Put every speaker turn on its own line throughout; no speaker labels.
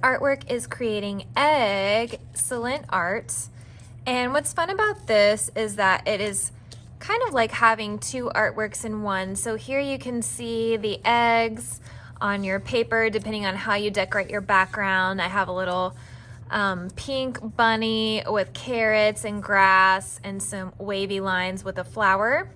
Artwork is creating EGG-cellent art. And what's fun about this is that it is kind of like having two artworks in one. So here you can see the eggs on your paper, depending on how you decorate your background. I have a little pink bunny with carrots and grass and some wavy lines with a flower.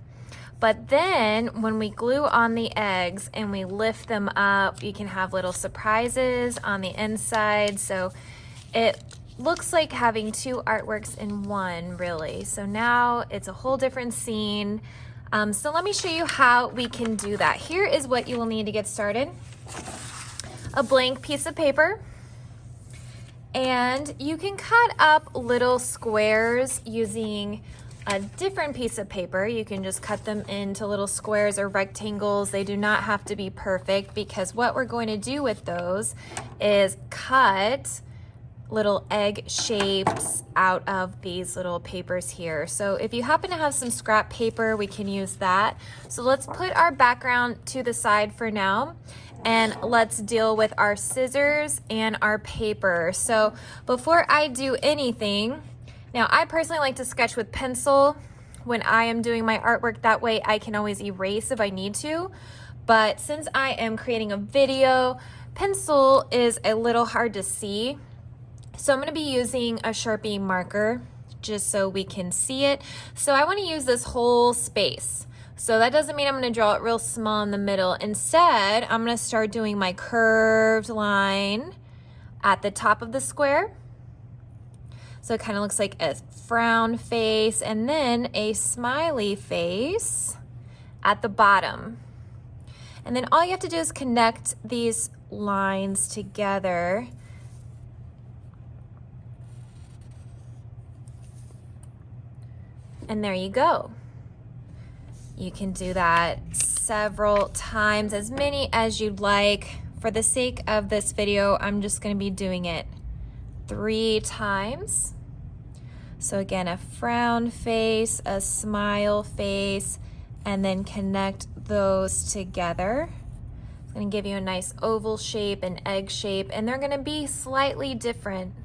But then when we glue on the eggs and we lift them up, you can have little surprises on the inside. So it looks like having two artworks in one, really. So now it's a whole different scene. So let me show you how we can do that. Here is what you will need to get started. A blank piece of paper. And you can cut up little squares using a different piece of paper. You can just cut them into little squares or rectangles. They do not have to be perfect, because what we're going to do with those is cut little egg shapes out of these little papers here. So if you happen to have some scrap paper, we can use that. So let's put our background to the side for now, and let's deal with our scissors and our paper. So before I do anything, now I personally like to sketch with pencil when I am doing my artwork. That way I can always erase if I need to. But since I am creating a video, pencil is a little hard to see. So I'm going to be using a Sharpie marker just so we can see it. So I want to use this whole space. So that doesn't mean I'm going to draw it real small in the middle. Instead, I'm going to start doing my curved line at the top of the square. So it kind of looks like a frown face, and then a smiley face at the bottom. And then all you have to do is connect these lines together. And there you go. You can do that several times, as many as you'd like. For the sake of this video, I'm just going to be doing it 3 times. So again, a frown face, a smile face, and then connect those together. It's going to give you a nice oval shape, an egg shape, and they're going to be slightly different,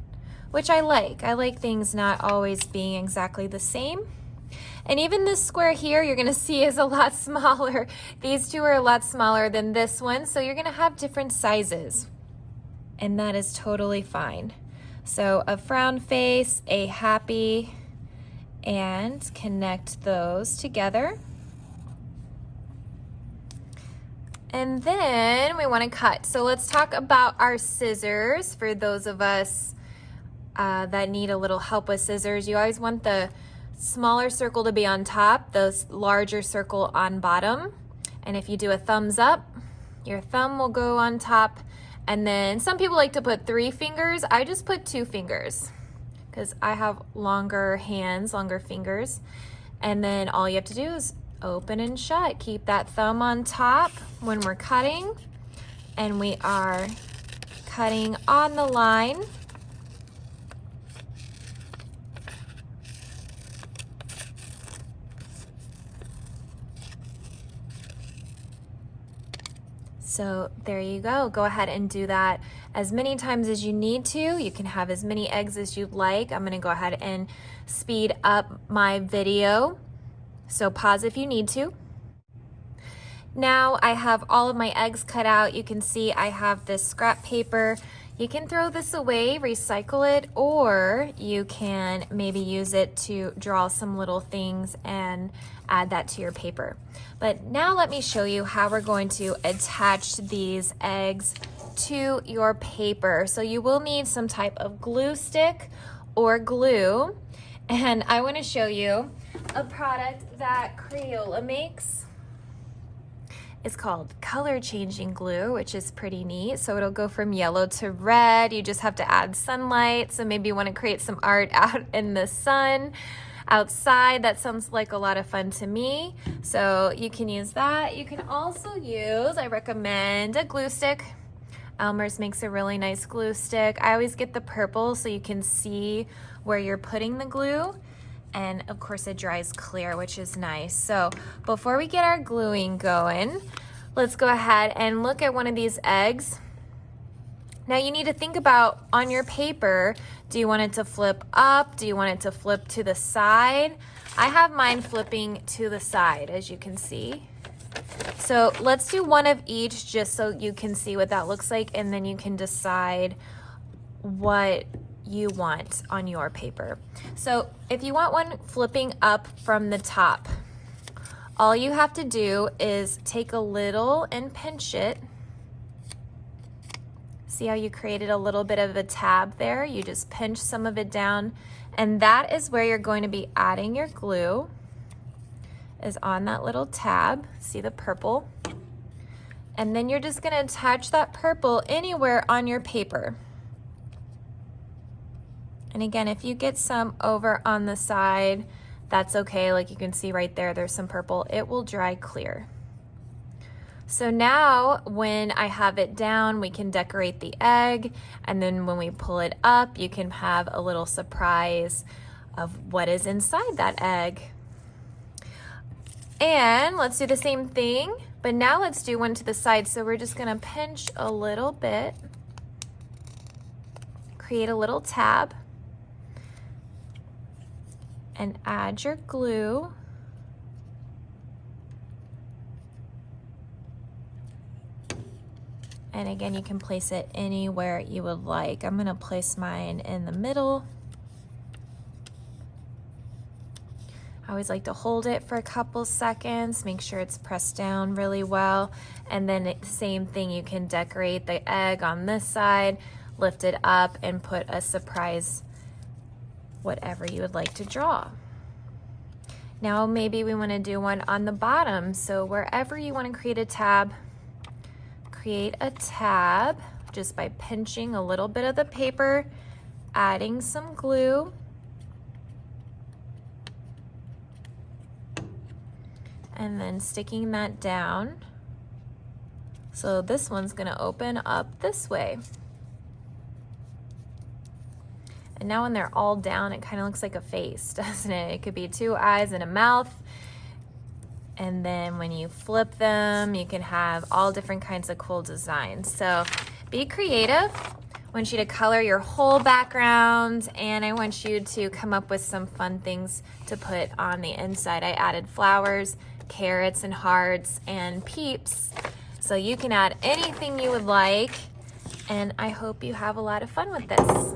which I like. I like things not always being exactly the same. And even this square here, you're going to see is a lot smaller. These two are a lot smaller than this one, so you're going to have different sizes, and that is totally fine. So a frown face, a happy, and connect those together. And then we want to cut. So let's talk about our scissors. For those of us that need a little help with scissors, you always want the smaller circle to be on top, the larger circle on bottom. And if you do a thumbs up, your thumb will go on top. And then some people like to put 3 fingers. I just put 2 fingers because I have longer hands, longer fingers. And then all you have to do is open and shut. Keep that thumb on top when we're cutting. And we are cutting on the line. So there you go. Go ahead and do that as many times as you need to. You can have as many eggs as you'd like. I'm going to go ahead and speed up my video. So pause if you need to. Now I have all of my eggs cut out. You can see I have this scrap paper. You can throw this away, recycle it, or you can maybe use it to draw some little things and add that to your paper. But now let me show you how we're going to attach these eggs to your paper. So you will need some type of glue stick or glue. And I want to show you a product that Crayola makes. It's called color changing glue, which is pretty neat. So it'll go from yellow to red. You just have to add sunlight. So maybe you want to create some art out in the sun, outside. That sounds like a lot of fun to me. So you can use that. You can also use, I recommend, a glue stick. Elmer's makes a really nice glue stick. I always get the purple so you can see where you're putting the glue. And of course it dries clear, which is nice. So before we get our gluing going, let's go ahead and look at one of these eggs. Now you need to think about on your paper, do you want it to flip up? Do you want it to flip to the side? I have mine flipping to the side, as you can see. So let's do one of each just so you can see what that looks like, and then you can decide what you want on your paper. So if you want one flipping up from the top, all you have to do is take a little and pinch it. See how you created a little bit of a tab there? You just pinch some of it down, and that is where you're going to be adding your glue, is on that little tab. See the purple? And then you're just gonna attach that purple anywhere on your paper. And again, if you get some over on the side, that's okay. Like you can see right there, there's some purple. It will dry clear. So now when I have it down, we can decorate the egg, and then when we pull it up, you can have a little surprise of what is inside that egg. And let's do the same thing, but now let's do one to the side. So we're just gonna pinch a little bit, create a little tab, and add your glue. And again, you can place it anywhere you would like. I'm gonna place mine in the middle. I always like to hold it for a couple seconds, make sure it's pressed down really well. And then the same thing, you can decorate the egg on this side, lift it up, and put a surprise, whatever you would like to draw. Now maybe we wanna do one on the bottom. So wherever you wanna create a tab just by pinching a little bit of the paper, adding some glue, and then sticking that down. So this one's gonna open up this way. And now when they're all down, it kind of looks like a face, doesn't it? It could be two eyes and a mouth. And then when you flip them, you can have all different kinds of cool designs. So be creative. I want you to color your whole background, and I want you to come up with some fun things to put on the inside. I added flowers, carrots and hearts, and peeps. So you can add anything you would like, and I hope you have a lot of fun with this.